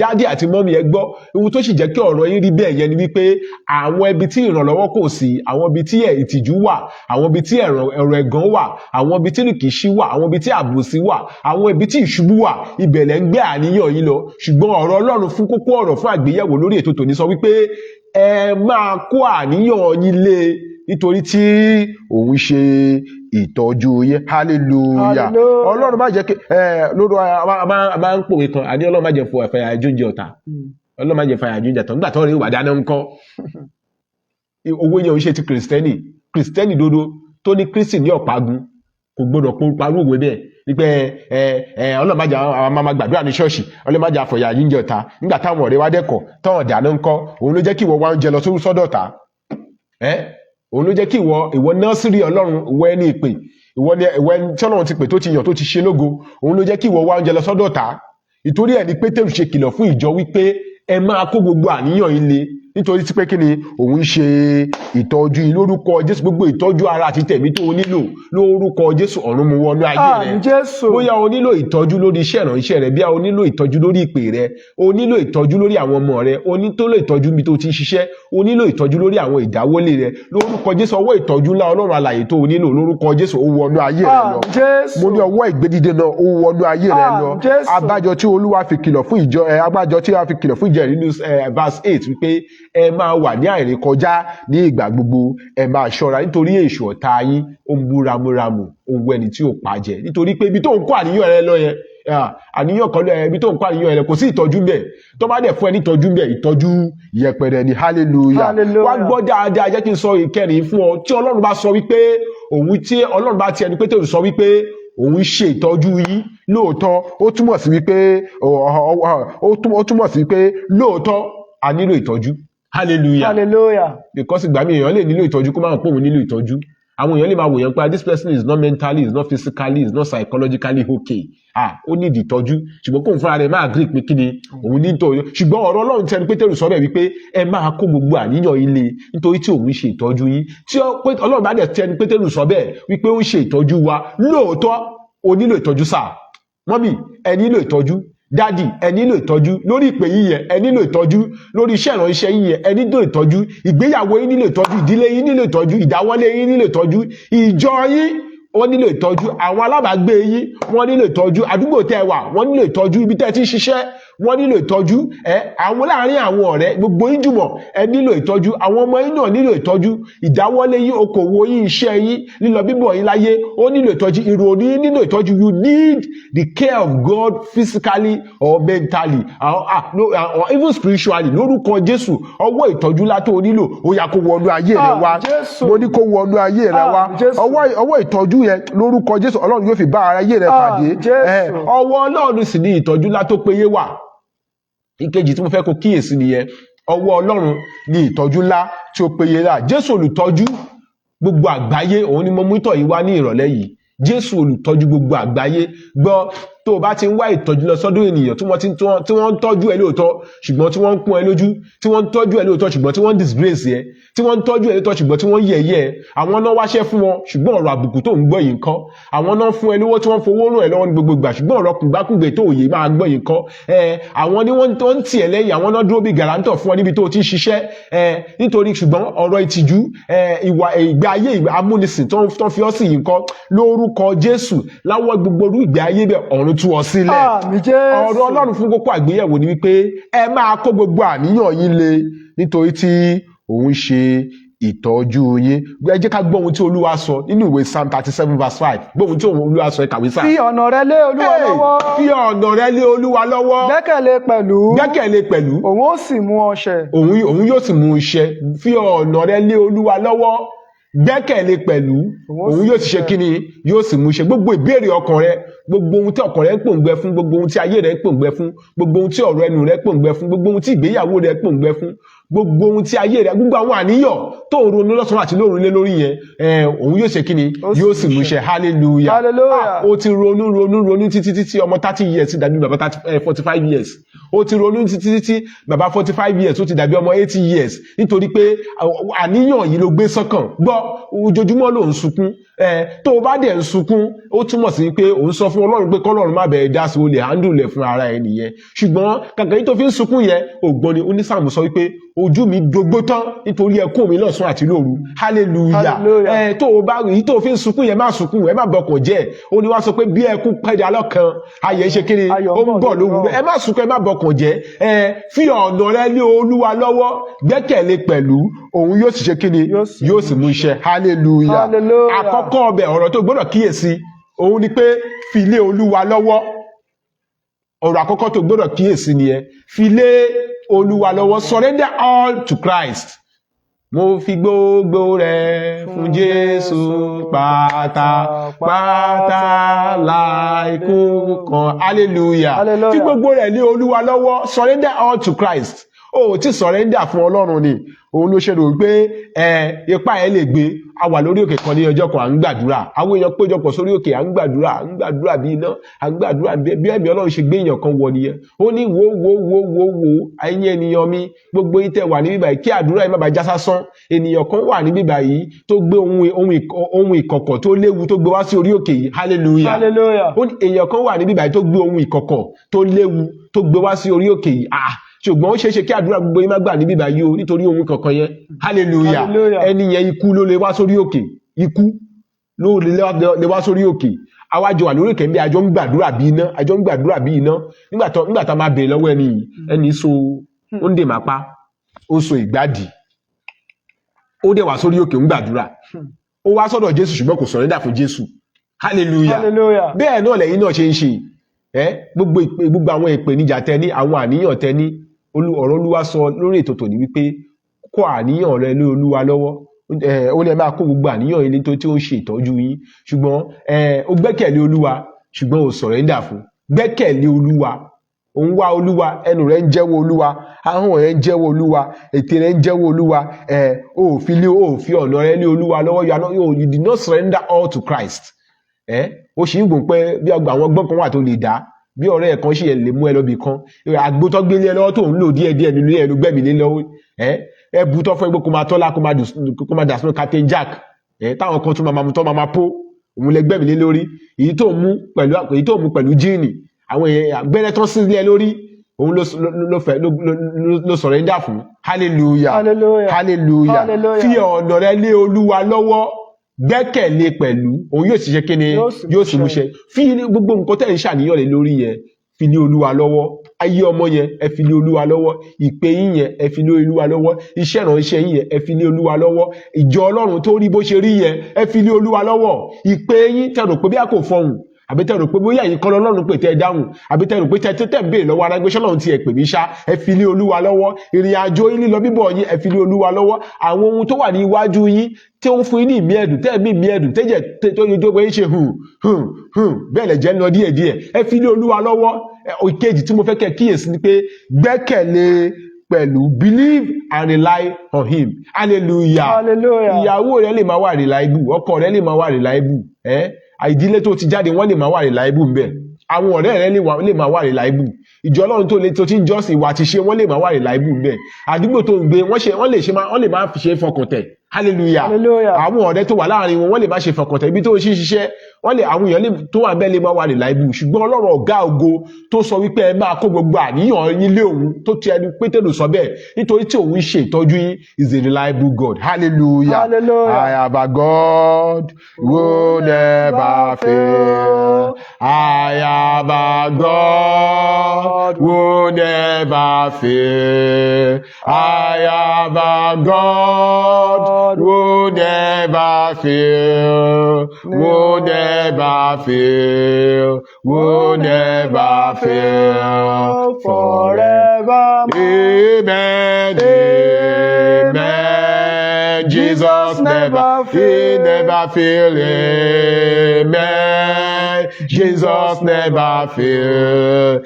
Dádì àti mọ́mì ẹ gbọ́, ohun tó sì jẹ́ kí ọ̀rọ̀ yín rí bẹ́ẹ̀ yẹn ni wípé àwọn ibi tí ìrànlọ́wọ́ kò sí, àwọn ibi tí ìtìjú wà, àwọn ibi tí ẹ̀rọ ẹ̀gàn wà, àwọn ibi tí rìkíṣí wà, àwọn ibi tí àbòsí wà, àwọn ibi tí ìṣubú wà, ibẹ̀ lẹ̀ ń gbé àníyàn yín lọ. Ṣùgbọ́n ọ̀rọ̀ Ọlọ́run fún kókó ọ̀rọ̀ fún àgbéyẹ̀wò lórí ètò tòní sọ wípé ẹ máa kó àníyàn yín lé nítorí tí òun ṣe ìtọ́jú yín. Hallelujah. Ọlọ́run má jẹ́ kí lórí a máa ń pòwe kan, àní Ọlọ́run má jẹ́ fọ ẹ̀fẹ̀ àjújẹ ọ̀tá. Ọlọ́run má jẹ́ fọ àjújẹ ọ̀tá. Nígbà tó rí ìwà dáná ń kọ́. Owó yẹn ò ń ṣe ti Kìrìsìtẹ́nì dodo tó ní Kristi ní ọ̀págun kò gbọdọ̀ parú òwe bẹ́ẹ̀. Wípé Ọlọ́run má jẹ́ àwọn máa gbàdúrà ní ṣọ́ọ̀ṣì, Ọlọ́run má jẹ́ àfọ̀yà àjújẹ ọ̀tá. Nígbà táwọn ọ̀rẹ́ wa dẹ́kọ̀ táwọn dáná ń kọ́, òun ló jẹ́ kí ìwọ wá oúnjẹ lọ sọ́dọ̀ ọ̀tá. Òun ló jẹ́ kí ìwọ nọ́ọ̀sìrì Ọlọ́run, ìwọ ẹni ìpè, ìwọ ẹni tí Ọlọ́run ti pè tó ti yàn tó ti ṣe lógo, òun ló jẹ́ kí ìwọ wá oúnjẹ lọ sọ́dọ̀ ọ̀tá. Ìtorí ẹ̀ ni Pétérù ṣe kìlọ̀ fún ìjọ wípé ẹ máa kó gbogbo àníyàn yín le nítorí tí pé kí ni òun ń ṣe ìtọ́jú yín lórúkọ Jésù. Gbogbo ìtọ́jú ara àti tẹ̀mí tó o nílò lórúkọ Jésù ọ̀run mú wọnú ayé rẹ. Bóyá o nílò ìtọ́jú lórí iṣẹ́ ìránṣẹ́ rẹ, bí o nílò ìtọ́jú lórí ìpè rẹ, o nílò ìtọ́jú lórí àwọn ọmọ rẹ, o nílò ìtọ́jú níbi tó ti ń ṣiṣẹ́, o nílò ìtọ́jú lórí àwọn ìdáwọ́lé rẹ lórúkọ Jésù. Ọwọ́ ìtọ́jú ńlá Ọlọ́run alààyè tó o nílò lórúkọ Jésù ó wọnú ayé rẹ lọ. Mo ní ọwọ́ ìgbédìde náà ó wọnú ayé rẹ lọ. Abájọ tí Olúwa fi kìlọ̀ fún ìjọ nínú verse 8 wípé ẹ máa wà ní àìrékọjá ní ìgbà gbogbo, ẹ máa ṣọ́ra nítorí èṣù ọ̀tá yín ó ń bú ramúramù, ó ń wọ ẹni tí ó pàjẹ́. Nítorí pé ibi tó ń kó àníyàn rẹ lọ yẹn, àníyàn kan lọ ibi tó ń kó àníyàn rẹ kò sí ìtọ́jú ńbẹ̀. Tó bá dẹ̀ fún ẹ ní ìtọ́jú ńbẹ̀, ìtọ́jú yẹpẹrẹ ni. Hallelujah. Wá gbọ́ dáadáa, jẹ́ kí n sọ ìkẹrin fún ọ. Tí Ọlọ́run bá sọ wípé Ọlọ́run bá ti ẹni Pétérù sọ wípé òun ṣe ìtọ́jú yín lóòótọ́, ó túmọ̀ sí wípé lóòótọ́ a nílò ìtọ́jú. Hallelujah. Because ìgbà mi èèyàn lè nílò ìtọ́jú kó máa pọ̀ òun nílò ìtọ́jú. Àwọn èèyàn lè máa wòyàn pé this person is not mentally, is not physically, is not psychologically okay. Ó ní ìdìtọ́jú. Ṣùgbọ́n kóun fúnra rẹ̀ máa agree pé kí ni òun ní ìtọ́jú. Ṣùgbọ́n ọ̀rọ̀ Ọlọ́run tẹnu Pétérù sọ bẹ́ẹ̀ wípé ẹ máa kó gbogbo àníyàn yín le nítorí tí òun ṣe ìtọ́jú yín. Tí Ọlọ́run bá dẹ̀ tẹnu Pétérù sọ bẹ́ẹ̀ wípé ó ń ṣe ìtọ́jú wa, lóòótọ́ o nílò ìtọ́jú sáà. Mọ́mì, ẹ nílò ìtọ́jú. Dádì, ẹ nílò ìtọ́jú lórí ìpè yín yẹn, ẹ nílò ìtọ́jú lórí iṣẹ́ ìránṣẹ́ yín yẹn, ẹ nílò ìtọ́jú ìgbéyàwó yín nílò ìtọ́jú, ìdílé yín nílò ìtọ́jú, ìdáwọ́lé yín nílò ìtọ́jú, ìjọ yín wọ́n nílò ìtọ́jú, àwọn alábàágbé yín wọ́n nílò ìtọ́jú, àdúgbò tẹ́ wà wọ́n nílò ìtọ́jú, ibi tẹ́ ti ń ṣiṣẹ́ wọ́n nílò ìtọ́jú àwọn láàárín àwọn ọ̀rẹ́ gbogbo yín jùmọ̀ ẹ nílò ìtọ́jú, àwọn ọmọ yín náà nílò ìtọ́jú, ìdáwọ́lé yín, okòwò yín, iṣẹ́ yín, lílọ bíbọ̀ yín láyé ó nílò ìtọ́jú, ìròrí yín nílò ìtọ́jú. You need the care of God physically or mentally or even spiritually. Lórúkọ Jésù, ọwọ́ ìtọ́jú látó nílò ó yá kó wọnú ayé rẹ wá. Mo ní kó wọnú ayé rẹ wá. Ọwọ́ ìtọ́jú yẹn lórúkọ Jésù Ọlọ́run yóò fi bá ayé rẹ pàdé. Ọwọ́ Ọlọ́run sì ní ìtọ́jú látó péye wà. Ìkejì tí mo fẹ́ kó kíyèsí nìyẹn. Ọwọ́ Ọlọ́run ní ìtọ́jú ńlá tí ó péye rà. Jésù olùtọ́jú gbogbo àgbáyé, òun ni mo mú ìtọ̀ yìí wá ní ìrọ̀lẹ́ yìí. Jésù olùtọ́jú gbogbo àgbáyé. Gbọ́ tó o bá ti ń wá ìtọ́jú lọ sọ́dọ̀ ènìyàn tí wọ́n ń tọ́jú ẹ lóòótọ́ ṣùgbọ́n tí wọ́n ń pọ́n ẹ lójú, tí wọ́n ń tọ́jú ẹ lóòótọ́ ṣùgbọ́n tí wọ́n ń disgrace ẹ, tí wọ́n ń tọ́jú ẹ lóòótọ́ ṣùgbọ́n tí wọ́n ń yẹ̀yẹ́ ẹ, àwọn náà wáṣẹ́ fún wọn ṣùgbọ́n ọ̀rọ̀ àbùkù tó ń gbọ́ yìí ńkọ́, àwọn náà fún ẹ lówó tí wọ́n fowó ràn ẹ lọ́wọ́ ní gbogbo ìgbà ṣùgbọ́n ọ̀rọ̀ kùgbákùgbé tó òye máa gbọ́ yìí ńkọ́, àwọn ni wọ́n ń tì ẹ lẹ́yìn, àwọn náà dúró bí gàrántọ̀ fún ọ níbi tó ti ń ṣiṣẹ́, nítorí ṣùgbọ́n ọ̀rọ̀ ìtìjú, ìwà ìgbé ayé amúnisìn tó ń fi ọ́ sí yìí ńkọ́, lórúkọ Jésù láwọ́ gbogbo orú ìgbé ayé bẹ́ẹ̀ ọ̀run tú ọ sílẹ̀. Ọ̀rọ̀ Ọlọ́run fún kókó àgbéyẹ̀wò ni wípé ẹ máa kó gbogbo àníyàn yín lé nítorí tí òun ṣe ìtọ́jú yín. Ẹ jẹ́ ká gbọ́ ohun tí Olúwa sọ nínú ìwé Psalm 37:5. Gbọ́ ohun tí Olúwa sọ, ẹ kàwé sáà.
Fi ọ̀nà rẹ lé Olúwa lọ́wọ́.
Fi ọ̀nà rẹ lé Olúwa lọ́wọ́. Gbẹ́kẹ̀lé pẹ̀lú.
Òun ó sì mú ọ ṣẹ.
Òun yóò sì mú iṣẹ́. Fi ọ̀nà rẹ lé Olúwa lọ́wọ́. Gbẹ́kẹ̀lé pẹ̀lú. Òun yóò sì ṣe kíni? Yóò sì mú iṣẹ́. Gbogbo ìbéèrè ọkàn rẹ, gbogbo ohun tí ọkàn rẹ ń pòǹgbẹ fún, gbogbo ohun tí ayé rẹ ń pòǹgbẹ fún, gbogbo ohun tí ọ̀rọ̀ ẹnu rẹ pòǹgbẹ fún, gbogbo ohun tí ìgbéyàwó rẹ pòǹgbẹ fún, gbogbo ohun tí ayé rẹ, gbogbo àwọn àníyàn tó ń ronú lọ́sàn-án àti lóru lé lórí yẹn, òun yóò ṣe kíni? Yóò sì mú iṣẹ́. Hallelujah. Ó ti ronú títí ọmọ 30 years ti dàbí bàbá 45 years. Ó ti ronú títí bàbá 45 years ó ti dàbí ọmọ 80 years nítorí pé àníyàn yìí ló gbé sọ́kàn. Gbọ́ ojoojúmọ́ ló ń sunkún. Tó o bá dẹ̀ ń sunkún ó túmọ̀ sí pé òun sọ fún Ọlọ́run pé kọ́lọ́run má bẹ̀ẹ́ dá sí o lè handle fún ara ẹ nìyẹn. Ṣùgbọ́n kàkà yìí tó fi ń sunkún yẹn ògbọ́n ni onísàmù sọ wípé ojú mi dogbó tán nítorí ẹkún mi lọ́sàn àti lóru. Hallelujah. Tó o bá èyí tó fi ń sunkún yẹn má sunkún, ẹ má bọkàn jẹ́. Ó ní wá sọ pé bí ẹkún pẹ́ẹ́dà lọ́kàn ayẹ̀ ṣe kí ni ó ń bọ̀ lówùú. Ẹ má sunkún, ẹ má bọkàn jẹ́. Fi ọ̀nà rẹ lé Olúwa lọ́wọ́. Gbẹ́kẹ̀lé pẹ̀lú. Òun yóò sì ṣe kí ni? Yóò sì mú iṣẹ́. Hallelujah. Àkọ́kọ́ ọbẹ̀ ọ̀rọ̀ tó gbọ́dọ̀ kíyèsí òun ni pé fi lé Olúwa lọ́wọ́. Ọ̀rọ̀ àkọ́kọ́ tó gbọ́dọ̀ kíyèsí nìyẹn. Fi lé Olúwa lọ́wọ́. Surrender all to Christ. Mo fi gbogbo rẹ̀ fún Jésù pátápátá láìkú kan. Hallelujah. Fi gbogbo rẹ̀ lé Olúwa lọ́wọ́. Surrender all to Christ. Ó ti surrender fún Ọlọ́run ni. Òun ló ṣe rò pé ipá ẹ lè gbé. A wà lórí òkè kan ní ọjọ́ kan à ń gbàdúrà. Àwọn èèyàn péjọpọ̀ sórí òkè à ń gbàdúrà bí iná, à ń gbàdúrà bí ẹ̀mí Ọlọ́run ṣe gbé èèyàn kan wọ nìyẹn. Ó ní wo ẹ̀yin ènìyàn mi, gbogbo yín tẹ́ wà ní bíbà yìí kí àdúrà yìí má bàa já sásán. Ènìyàn kan wà ní bíbà yìí tó gbé ohun ìkọ̀kọ̀ tó léwu tó gbé wá sí orí òkè yìí. Hallelujah. Ó ní èèyàn kan wà ní bíbà yìí tó gbé ohun ìkọ̀kọ̀ tó léwu tó gbé wá sí orí òkè yìí. Ṣùgbọ́n ó ṣeéṣe kí àdúrà gbogbo yín má gbà ní bíbà yìí o nítorí ohun kankan yẹn. Hallelujah. Ẹni yẹn ikú ló lè wá sórí òkè. Ikú ló lè wá sórí òkè. Àwájọ wà lórí òkè ń bí àjọ ń gbàdúrà bí iná. Nígbà tá máa bèèrè lọ́wọ́ ẹni so ó ń dè máa pa. Ó so ìgbàdì. Ó dẹ̀ wá sórí òkè ń gbàdúrà. Ó wá sọ́dọ̀ Jésù ṣùgbọ́n kò surrender fún Jésù. Hallelujah. Bẹ́ẹ̀ náà lẹ́yìn náà ṣe ń ṣe. Gbogbo àwọn ìpèníjà tẹni, àwọn àníyàn tẹni, ọ̀rọ̀ Olúwa sọ lórí ètò tòní wípé kó àníyàn rẹ lé Olúwa lọ́wọ́. Ó ní ẹ máa kó gbogbo àníyàn yín nítorí tí ó ń ṣe ìtọ́jú yín. Ṣùgbọ́n ó gbẹ́kẹ̀lé Olúwa ṣùgbọ́n ó surrender fún. Gbẹ́kẹ̀lé Olúwa. Ó ń wá Olúwa, ẹnu rẹ̀ ń jẹ́wọ́ Olúwa, ahọ́n rẹ̀ ń jẹ́wọ́ Olúwa, ètè rẹ̀ ń jẹ́wọ́ Olúwa. Ó fi ọ̀nà rẹ̀ lé Olúwa lọ́wọ́. You did not surrender all to Christ. Ó ṣì ń gùn pé bí àwọn ọgbọ́n kan wà tó lè dá. Bí ọ̀rẹ́ ẹ̀ kan ṣì lè mú ẹ lọ́bì kan. Àgbo tó gbé lé lọ́wọ́ tó ń lò díẹ̀díẹ̀ nínú ẹ̀ ló gbẹ̀mí lé lọ́wọ́. Ẹbù tó fẹ́ gbé kó máa tọ́lá kó máa dà sínú Captain Jack. Táwọn kan tún máa mú tọ́ máa pó. Òun lè gbẹ̀mí lé lórí. Èyí tó mú pẹ̀lú jíìnì. Àwọn gbẹ́rẹ́ tán sí ilé lórí. Òun ló surrender fún. Hallelujah. Fi ọ̀nà rẹ lé Olúwa lọ́wọ́. Gbẹ́kẹ̀lé pẹ̀lú, òun yóò sì ṣe kíni, yóò sì múṣẹ. Fi gbogbo nǹkan tẹ́ ń ṣàníyàn lé lórí yẹn, fi lé Olúwa lọ́wọ́. ayé ọmọ yẹn ẹ fi lé Olúwa lọ́wọ́, ìpè yín yẹn ẹ fi lé Olúwa lọ́wọ́, iṣẹ́ ìránṣẹ́ yín yẹn ẹ fi lé Olúwa lọ́wọ́, ìjọ Ọlọ́run tó rí bó ṣe rí yẹn ẹ fi lé Olúwa lọ́wọ́, ìpè yín tẹ́ rò pé bí a kò fọhùn àbí tẹ́ rò pé bóyá yìí kọ́ lọ́rùn pé tẹ́ dáhùn àbí tẹ́ rò pé tẹ́ ń béèrè lọ́wọ́ ara gbéṣẹ́ lọ́run tí ẹ pè mí ṣá ẹ fi lé Olúwa lọ́wọ́, ìrìn àjò yín lílọ bíbọ̀ yín ẹ fi lé Olúwa lọ́wọ́, àwọn ohun tó wà ní iwájú yín tí ó ń fún yín ní ìmí ẹ̀dùn tẹ́ ẹ̀mí ìmí ẹ̀dùn tẹ́jẹ̀ tó yẹ tó yẹ ṣe bẹ́ẹ̀ lẹ̀ jẹ́ ń lọ díẹ̀díẹ̀ ẹ fi lé Olúwa lọ́wọ́. Ìkejì tí mo fẹ́ kẹ́ kíyèsí ni pé gbẹ́kẹ̀lé pẹ̀lú believe and rely on him. Hallelujah. Ìyàwó rẹ lè máa wà reliable, ọkọ rẹ lè máa wà reliable, ìdílé tó ti jáde wọ́n lè máa wà reliable ńbẹ̀, àwọn ọ̀rẹ́ rẹ lè máa wà reliable, ìjọ Ọlọ́run tó ti ń jọ́sìn ìwà àti ṣe wọ́n lè máa wà reliable ńbẹ̀, àdúgbò tó ń gbé wọ́n lè máa fi ṣe fọkàntẹ̀. Hallelujah. Àwọn ọ̀rẹ́ tó wà láàrin wọn wọ́n lè máa ṣe fọkàntẹ̀, ibi tó ń ṣiṣẹ́ àwọn èèyàn tó wà bẹ́ẹ̀ lè máa wà reliable, ṣùgbọ́n Ọlọ́run ọ̀gá ògo tó sọ wípé ẹ máa kó gbogbo àníyàn yín lé òun, tó ti ẹnu Pétérù sọ bẹ́ẹ̀ nítorí tí òun ṣe ìtọ́jú yín is a reliable God. Hallelujah. I have a God who never fail. I have a God who never fail. I have a God who never fail. Who never fail. Who never fail. Forever. Amen. Amen. Jesus never fail. Amen. Jesus never fail.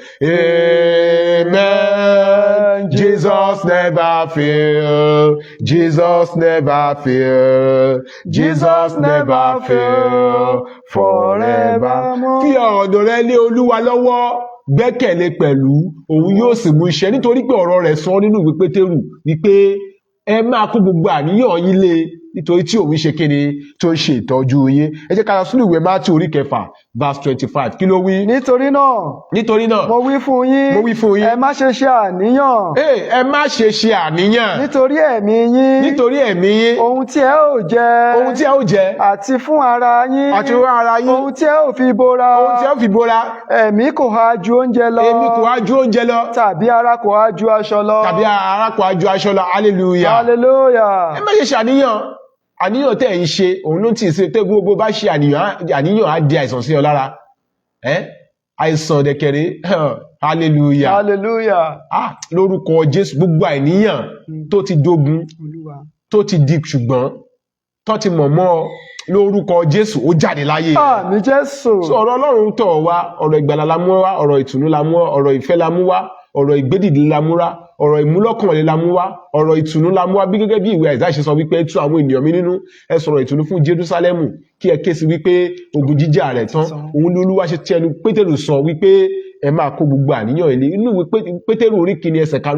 Amen. Jesus never fail. Jesus never fail. Jesus never fail. Forevermore. Fi ọ̀dọ̀ rẹ lé Olúwa lọ́wọ́, gbẹ́kẹ̀lé pẹ̀lú, òun yóò sì mú iṣẹ́, nítorí pé ọ̀rọ̀ rẹ̀ sọ nínú ìwé Pétérù wípé ẹ máa kó gbogbo àníyàn yín lé nítorí tí òun ṣe kíni tó ń ṣe ìtọ́jú yín. Ẹ jẹ́ ká lọ sínú ìwé Mátíù orí 6 verse 25 kí ló wí.
Nítorí náà mo wí fún yín ẹ má ṣe ṣe àníyàn.
Ẹ má ṣe ṣe àníyàn.
Nítorí ẹ̀mí yín ohun tí ẹ ó jẹ àti fún ara yín ohun tí ẹ ó fi bora. Ẹ̀mí kò ha ju oúnjẹ lọ. Tàbí ara kò ha ju aṣọ lọ.
Hallelujah.
Hallelujah.
Ẹ má ṣe ṣe àníyàn tẹ́ ń ṣe òun ló ti ṣe tẹ́ gbogbo bá ṣe àníyàn á di àìsàn sí ọ lára, àìsàn dẹ̀kẹ̀rẹ̀. Hallelujah. Lórúkọ Jésù gbogbo àìníyàn tó ti dógun tó ti di ṣùgbọ́n tó ti mọ̀mọ́ lórúkọ Jésù ó jáde láyé.
Àmín Jésù.
Ọ̀rọ̀ Ọlọ́run tọ̀ wá, ọ̀rọ̀ ìgbàlà la mú wá, ọ̀rọ̀ ìtùnú la mú wá, ọ̀rọ̀ ìfẹ́ la mú wá, ọ̀rọ̀ ìgbédìde la mú wá, ọ̀rọ̀ ìmúlọ́kànlé la mú wá, ọ̀rọ̀ ìtùnú la mú wá, bí gẹ́gẹ́ bí ìwé Àìsáyà ṣe sọ wípé tú àwọn ènìyàn mi nínú, ẹ sọ̀rọ̀ ìtùnú fún Jerúsálẹ́mù kí ẹ ké sí wípé ogun jíjà rẹ̀ tán. Òun ni Olúwa ṣe ti ẹnu Pétérù sọ wípé ẹ máa kó gbogbo àníyàn ilé. Inú ìwé Pétérù orí 5 ẹsẹ̀ 2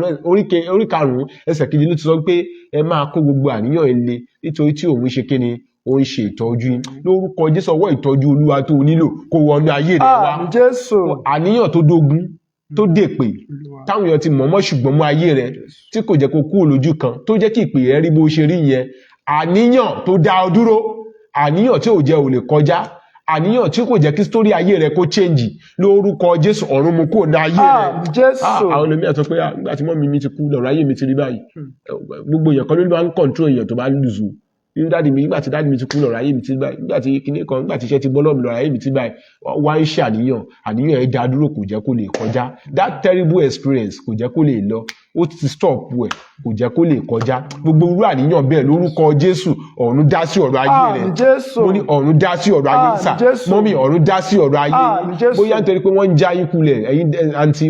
ló ti sọ wípé ẹ máa kó gbogbo àníyàn ilé nítorí tí òun ṣe kíni ó ń ṣe ìtọ́jú yín. Lórúkọ Jésù ọwọ́ ìtọ́jú Olúwa tó nílò kó wọnú ayé rẹ wá.
Àmín Jésù.
Àníyàn tó dógun tó dèpè táwọn èèyàn ti mọ̀mọ́ ṣùgbọ́n mú ayé rẹ tí kò jẹ́ kó kúrò lójú kan tó jẹ́ kí ìpè rẹ rí bó ṣe rí yẹn, àníyàn tó dá ọ dúró, àníyàn tí ò jẹ́ ò lè kọjá, àníyàn tí kò jẹ́ kí sítórí ayé rẹ kó change, lórúkọ Jésù ọ̀run mú kúrò ní ayé rẹ. Àwọn olómìnira sọ pé nígbà tí mọ́mí mi ti kú lọ́rọ̀ ayé mi ti rí báyìí, gbogbo èèyàn kan ló máa ń control èèyàn tó bá lùzù. Nígbà tí dáàdì mi ti kú lọ́rọ̀ ayé mi ti báyìí, nígbà tí iṣẹ́ ti bọ́ lọ́mù lọ́rọ̀ ayé mi ti báyìí, wá ń ṣe àníyàn ẹ̀ dá dúró kò jẹ́ kó lè kọjá. That terrible experience kò jẹ́ kó lè lọ, ó ti stop ẹ̀ kò jẹ́ kó lè kọjá. Gbogbo irú àníyàn bẹ́ẹ̀ lórúkọ Jésù ọ̀run dá sí ọ̀rọ̀ ayé rẹ̀. Mo ní ọ̀run dá sí ọ̀rọ̀ ayé sà, mọ́mí ọ̀run dá sí ọ̀rọ̀ ayé. Bóyá nítorí pé wọ́n ń já yín kulẹ̀, ẹ̀yin àǹtí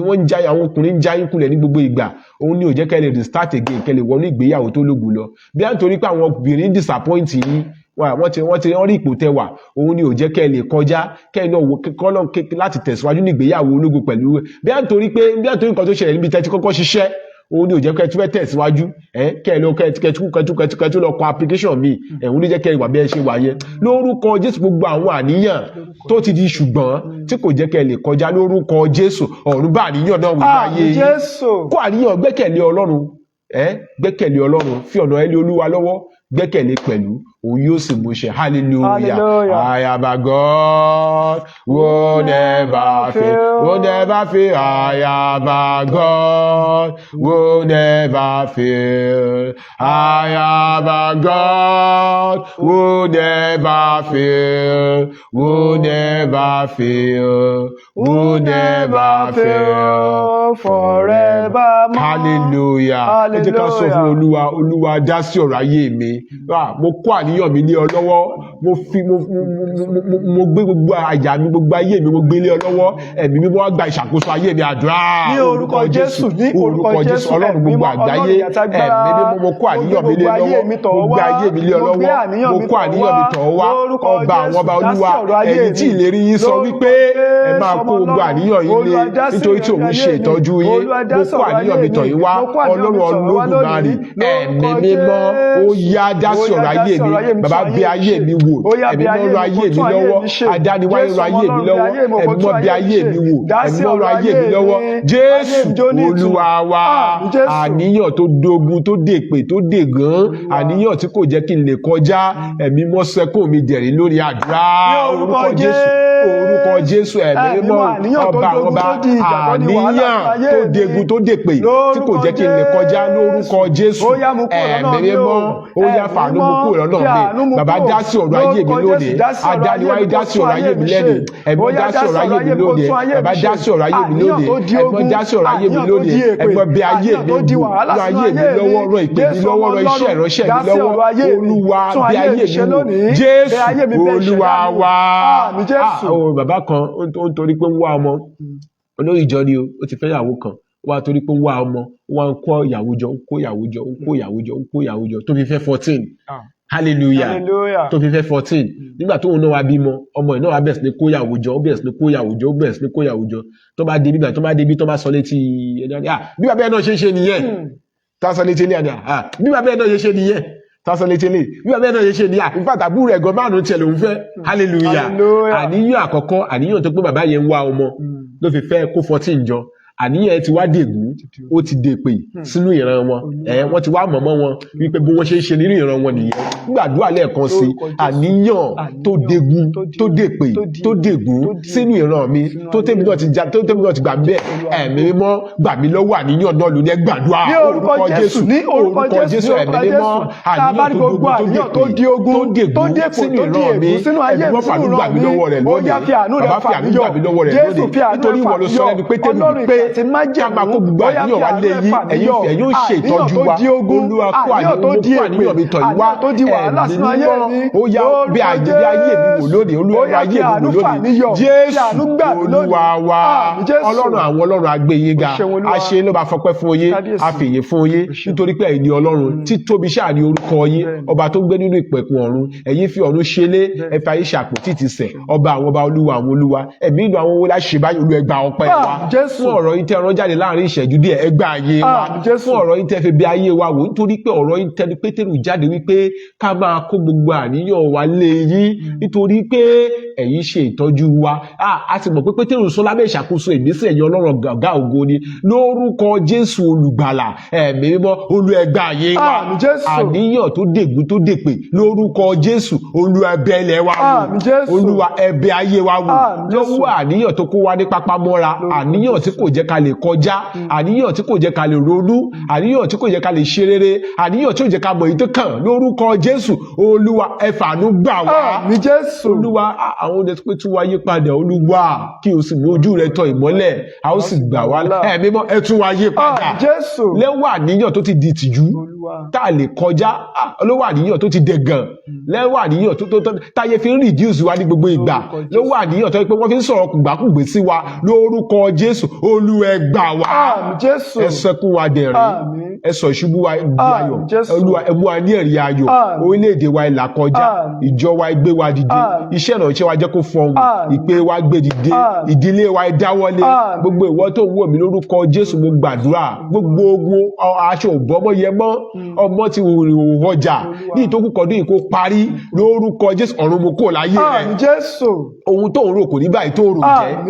àwọn ọkùnrin ń já yín kulẹ̀ ní gbogbo ìgbà, òun ni ò jẹ́ kẹ́ lè restart again, kẹ́ lè wọnú ìgbéyàwó tó lógun lọ. Bí à ń torí pé àwọn obìnrin disappoint yín, wọ́n ti rí ipò tẹwà, òun ni ò jẹ́ kẹ́ lè kọjá, kẹ́ náà kọ́lọ́ láti tẹ̀síwájú ní ìgbéyàwó ológun pẹ̀lú. Bí à ń torí nǹkan tó ṣẹlẹ̀ níbi tẹ́tí kọ́kọ́ ṣiṣẹ́, òun ni ò jẹ́ kẹ́ tún fẹ́ tẹ̀síwájú, kẹ́ tún lọ kọ application mi, òun ni jẹ́ kẹ́ wà bí ẹ ṣe wà yẹn. Lórúkọ Jésù gbogbo àwọn àníyàn tó ti di ṣùgbọ́n tí kò jẹ́ kẹ́ lè kọjá, lórúkọ Jésù ọ̀run bá àníyàn náà wí láyé yín. Kó àníyàn gbẹ́kẹ̀lé Ọlọ́run, gbẹ́kẹ̀lé Ọlọ́run, fi ọ̀nà ẹ lé Olúwa lọ́wọ́, gbẹ́kẹ̀lé pẹ̀lú, òun yóò sì mú ṣẹ. Hallelujah. I am a God who never fail, who never fail. I am a God who never fail. I am a God who never fail, who never fail, who never fail forever. Hallelujah. Ẹ jẹ́ ká sọ fún Olúwa, Olúwa dá sí ọ̀rọ̀ ayé mi. Mo kó àníyàn mi lé ọ lọ́wọ́, mo gbé gbogbo àyà mi, gbogbo ayé mi, mo gbé lé ọ lọ́wọ́. Ẹ̀mí mímọ́ wá gba ìṣàkóso ayé mi. Àdúrà
ní orúkọ Jésù, ní orúkọ Jésù,
Ọlọ́run gbogbo àgbáyé, ẹ̀mí mímọ́ mo kó àníyàn mi lé ọ lọ́wọ́, mo gbé ayé mi lé ọ lọ́wọ́, mo kó àníyàn mi tọ̀ wá. Ọba àwọn ọba Olúwa, ẹ̀yin tí ìlérí yín sọ wípé ẹ máa kó gbogbo àníyàn yín lé nítorí tí òun ṣe ìtọ́jú yín. Mo kó àníyàn mi tọ̀ yín wá. Ọlọ́run Olódùmarè, ẹ̀mí mímọ́ ó yá dá sí ọ̀rọ̀ ayé mi. Bàbá bí ayé mi wò, ẹ̀mí mọ́ rọ ayé mi lọ́wọ́, adániwáyé rọ ayé mi lọ́wọ́, ẹ̀mí mọ́ bí ayé mi wò, ẹ̀mí mọ́ rọ ayé mi lọ́wọ́. Jésù Olúwa wa, àníyàn tó dogun, tó dèpè, tó dègàn, àníyàn tí kò jẹ́ kí n lè kọjá, ẹ̀mí mọ́ sẹ́kùn mi dẹ̀rín lórí àdúrà. Orúkọ Jésù, orúkọ Jésù, ẹ̀mí mọ́ ọba àwọn ọba, àníyàn tó degun, tó dèpè, tí kò jẹ́ kí n lè kọjá lórúkọ Jésù. Ẹ̀mí mọ́ ó yá fàánú mú kúrò lọ́nà mi. Bàbá dá sí ọ̀rọ̀ ayé mi lónìí, adániwáyé dá sí ọ̀rọ̀ ayé mi lẹ́nu, ẹ̀gbọ́n dá sí ọ̀rọ̀ ayé mi lónìí, bàbá dá sí ọ̀rọ̀ ayé mi lónìí, ẹ̀gbọ́n dá sí ọ̀rọ̀ ayé mi lónìí, ẹ̀gbọ́n bí ayé mi wò, rọ ayé mi lọ́wọ́, rọ ìpè mi lọ́wọ́, rọ iṣẹ́ ìránṣẹ́ mi lọ́wọ́. Olúwa bí ayé mi wò, Jésù Olúwa wa. Bàbá kan ó ń torí pé ń wá ọmọ, olórí ìjọ ni ó ti fẹ́ ìyàwó kan, wá torí pé ń wá ọmọ, wá ń kó ìyàwó jọ, ń kó ìyàwó jọ, ń kó ìyàwó jọ, ń kó ìyàwó jọ, tó fi fẹ́ 14. Hallelujah. Tó fi fẹ́ 14. Nígbà tó òun náà wá bímọ, ọmọ ẹ̀ náà wá bẹ̀rẹ̀ sí ní kó ìyàwó jọ, ó bẹ̀rẹ̀ sí ní kó ìyàwó jọ, ó bẹ̀rẹ̀ sí ní kó ìyàwó jọ. Tó bá dé nígbà tó bá dé bí tó bá sọ létí bí bàbá ẹ̀ náà ṣe ń ṣe nìyẹn. Tá sọ létí ilé àdá, bí bàbá ẹ̀ náà ṣe ṣe nìyẹn. Tá sọ létí ilé, bí bàbá ẹ̀ náà ṣe ṣe nìyẹn. In fact, àbúrò ẹ̀gọ́ márùn-ún tiẹ̀ lòun fẹ́. Hallelujah. Àníyàn àkọ́kọ́, àníyàn tó pé bàbá yẹn ń wá ọmọ ló fi fẹ́ kó 14 jọ. Àníyàn ti wá dègún, ó ti dèpè sínú ìran wọn, wọ́n ti wá mọ̀mọ́ wọn wípé bí wọ́n ṣe ń ṣe nínú ìran wọn nìyẹn. Gbàdúrà lẹ́ẹ̀kan sí, àníyàn tó dègún, tó dèpè, tó dègún sínú ìran mi, tó tèmi náà ti gbà mí bẹ́ẹ̀. Ẹ̀mí mímọ́ gbà mí lọ́wọ́ àníyàn náà lónìí, ẹ gbàdúrà orúkọ Jésù, orúkọ Jésù, ẹ̀mí mímọ́ àníyàn tó dègún, tó dègún sínú ìran mi, ẹ̀mí mímọ́ fàánú gbà mí lọ́wọ́ rẹ̀ lónìí, bàbá fi àánú gbà mí lọ́wọ́ rẹ̀ lónìí, nítorí ìwọ ló sọ lẹ́nu Pétérù pé ká máa kó gbogbo àníyàn wá lé yín, ẹ̀yin ìfẹ́ yóò ṣe ìtọ́jú wa. Olúwa kó àníyàn mi tọ̀ yín wá, ẹ̀mí mímọ́ ó yá bí ayé mi wò lónìí, Olúwa ayé mi wò lónìí. Jésù Olúwa wa, Ọlọ́run àwọn Ọlọ́run á gbé yín ga, a ṣe ló bá fọpẹ́ fún yín, a fìyìn fún yín, nítorí pé ẹ̀yin ni Ọlọ́run, títóbi ṣáà ní orúkọ yín, ọba tó gbé nínú ìpẹ̀kun ọ̀run, ẹ̀yin fi ọ̀run ṣẹlé, ẹ fi ayé ṣàpótí ti sẹ̀, ọba àwọn ọba, Olúwa àwọn olúwa, ẹ̀mí inú àwọn owó láṣẹ báyìí, Olúwa ẹ gbà ọpẹ́ wa fún ọ̀rọ̀ yín tẹ́ ọ̀rọ̀ jáde láàrin ìṣẹ́jú díẹ̀, ẹ gbà ayé wa fún ọ̀rọ̀ yín tẹ́ fi bí ayé wa wò, nítorí pé ọ̀rọ̀ yín tẹ́ Pétérù jáde wípé ká máa kó gbogbo àníyàn wa lé yín, nítorí pé ẹ̀yin ṣe ìtọ́jú wa. A ti mọ̀ pé Pétérù sọ lábẹ́ ìṣàkóso ìgbésẹ̀ ẹ̀yin Ọlọ́run ọ̀gá ògo ni, lórúkọ Jésù olùgbàlà, ẹ̀mí mímọ́ Olúwa ẹ gbà ayé wa. Àníyàn tó dègún tó dèpè, lórúkọ Jésù Olúwa ẹ bẹ̀ ilẹ̀ wa wò, Olúwa ẹ bẹ̀ ayé wa wò, lọ́wọ́ àníyàn tó kó wa ní pápá mọ́ra, àníyàn tí kò jẹ́ ká lè kọjá, àníyàn tí kò jẹ́ ká lè ronú, àníyàn tí kò jẹ́ ká lè ṣe rere, àníyàn tí ò jẹ́ ká mọ̀ èyí tó kàn, lórúkọ Jésù Olúwa ẹ fàánú gbà wá. Olúwa àwọn ọdẹ tó pé tún wá yí padà, Olúwa kí o sì mú ojú rẹ tọ ìmọ́lẹ̀, a ó sì gbà wá. Ẹ̀mí mímọ́ ẹ tún wá yí padà lẹ́wọ́ àníyàn tó ti di ìtìjú tá a lè kọjá, lọ́wọ́ àníyàn tó ti dẹ̀gàn, lẹ́wọ́ àníyàn tó táyé fi ń reduce wa ní gbogbo ìgbà, lọ́wọ́ àníyàn tó yẹ pé wọ́n fi ń sọ̀rọ̀ kùgbàkùgbé sí wa, lórúkọ Jésù Olúwa ẹ gbà wá. Ẹ sẹ́kún wa dẹ̀rín, ẹ sọ ìṣubú wa di ayọ̀, Olúwa ẹ mú wa ní ẹ̀rí ayọ̀, orílẹ̀-èdè wa ìlà kọjá, ìjọ wa gbé wa dìde, iṣẹ́ ìrànṣẹ́ wa jẹ́ kó fọhùn, ìpè wa gbé dìde, ìdílé wa dáwọ́lé, gbogbo ìwọ tó ń wò mí lórúkọ Jésù mo gbàdúrà, gbogbo ogun aṣọ òbọ́mọ yẹ mọ́ ọmọ ti wò ọjà ní ìtókù kọdún yìí kó parí lórúkọ Jésù. Ọ̀run mo kò láyé rẹ̀ ohun tó ń rò kò ní báyìí tó rò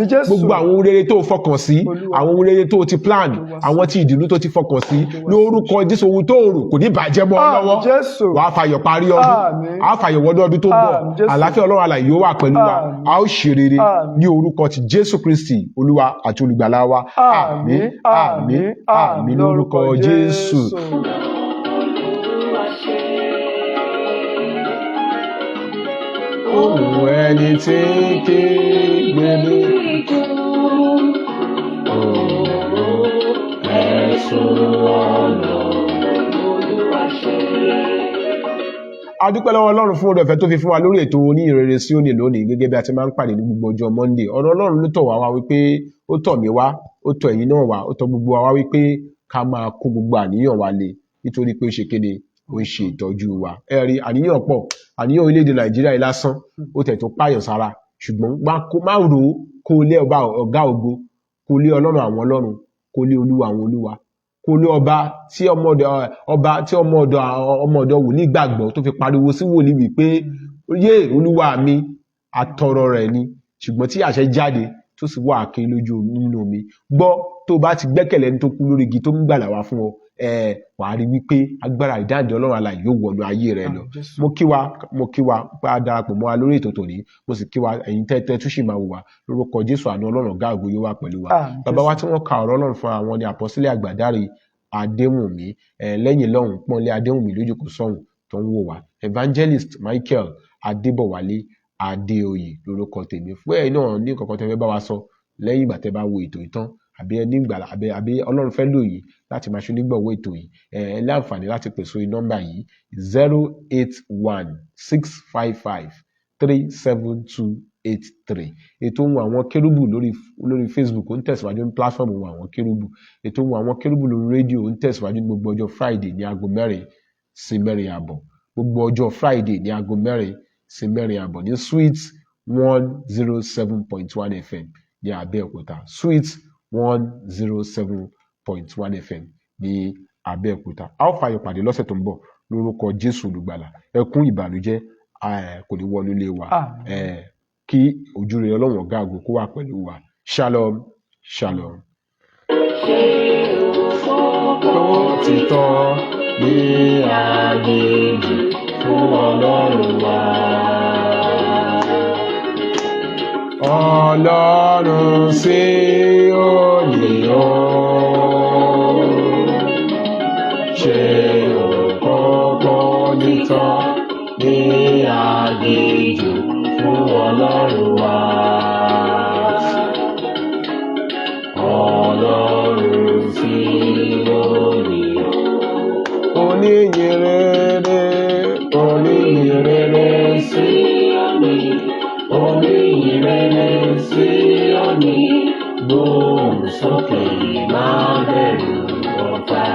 jẹ́ gbogbo àwọn ohun rere tó fọkàn sí àwọn ohun rere tó ti plan àwọn tí ìdùnnú tó ti fọkàn sí lórúkọ Jésù ohun tó rò kò ní bàjẹ́ mọ́ ọ lọ́wọ́ wàá fayọ̀ parí ọdún àá fayọ̀ wọdún ọdún tó bọ̀ àlàáfíà Ọlọ́run alààyè yóò wà pẹ̀lú wa a ó ṣe rere ní orúkọ ti Jésù Kristi Olúwa àti olùgbàlà wa àmín àmín àmín lórúkọ Jésù. Ohùn ẹni tí kì í gbẹ̀mí ẹ̀sùn ọ̀nà Olúwa ṣe. A dúpẹ́ lọ́wọ́ Ọlọ́run fún oore ọ̀fẹ́ tó fi fún wa lórí ètò Oníhìnrere Síónì lónìí gẹ́gẹ́ bí a ti máa ń pàdé ní gbogbo ọjọ́ Monday. Ọ̀rọ̀ Ọlọ́run ló tọ̀ wá wípé ó tọ̀ mí wá ó tọ̀ ẹ̀yin náà wá ó tọ̀ gbogbo wa wípé ká máa kó gbogbo àníyàn wa lé nítorí pé ó ṣe kéde ó ń ṣe ìtọ́jú wa. Ẹ rí àníyàn pọ̀ àníyàn orílẹ̀-èdè Nàìjíríà yìí lásán ó tẹ̀ tó pààyàn sára ṣùgbọ́n má rò ó kó lé ọ̀gá ògo kó lé Ọlọ́run àwọn ọlọ́run kó lé Olúwa àwọn olúwa kó lé ọba tí ọmọ ọ̀dọ̀ wòlíì gbàgbọ́ tó fi pariwo sí wòlíì wípé yé Olúwa mi àtọrọ rẹ̀ ni ṣùgbọ́n tí àṣẹ jáde tó sì wà ké lójú nínú omi gbọ́ tó bá ti gbẹ́kẹ̀lé ẹni tó kú lórí igi tó ń gbàlà wá fún ọ wàá rí wípé agbára ìdáǹdè Ọlọ́run alààyè yóò wọnú ayé rẹ lọ. mo kí wa pé a darapọ̀ mọ́ wa lórí ètò tòní mo sì kí wa ẹ̀yin tẹ́tẹ́ tún sì máa wò wá lórúkọ Jésù àánú Ọlọ́run ọ̀gá ògo yóò wà pẹ̀lú wa. Bàbá wa tí wọ́n ka ọ̀rọ̀ Ọlọ́run fún àwọn ní àpọ́sílẹ̀ àgbà Dáre Adéwùnmí lẹ́yìn lọ́hùn Pọ́nlé Adéwùnmí lójúkò sọ́hùn tó ń wò wá Evangelist Michael Adébọ̀wálé Adéoyè lórúkọ tèmi fún ẹ̀yin náà ní kọ̀ọ̀kan tẹ́ fẹ́ bá wa sọ lẹ́yìn ìgbà tẹ́ bá wo ètò ìtàn àbí ẹni ìgbàlà àbí Ọlọ́run fẹ́ lò yìí láti máa ṣe onígbọ̀wọ́ ètò yìí ẹ ní àǹfààní láti pè sórí nọ́mbà yìí 08165537283 ètò ohun àwọn kérúbù lórí Facebook ó ń tẹ̀síwájú ní platform ohun àwọn kérúbù ètò ohun àwọn kérúbù lórí rédíò ó ń tẹ̀síwájú ní gbogbo ọjọ́ Friday ní aago 4 sí 4:30 gbogbo ọjọ́ Friday ní aago 4 sí 4:30 ní Sweet 107.1 FM ní Abẹ́òkúta Sweet 107.1 FM ní Abẹ́òkúta. A ó fàyọ̀ pàdé lọ́sẹ̀ tó ń bọ̀ lórúkọ Jésù olùgbàlà ẹkún ìbànújẹ́ kò ní wọnú ilé wa kí ojú rere Ọlọ́run ọ̀gá ògo kó wà pẹ̀lú wa. Shalom shalom. Òtítọ́ ní àgbèjì fún Ọlọ́run wa. Ọlọ́run Síónì o ṣe òkòkò nítọ́ ní aginjù fún Ọlọ́run wa. Ọlọ́run Síónì o oníyìnrere Síónì oníyìnrere Síónì gbóhùn sókè má bẹ̀rù ọ̀tá.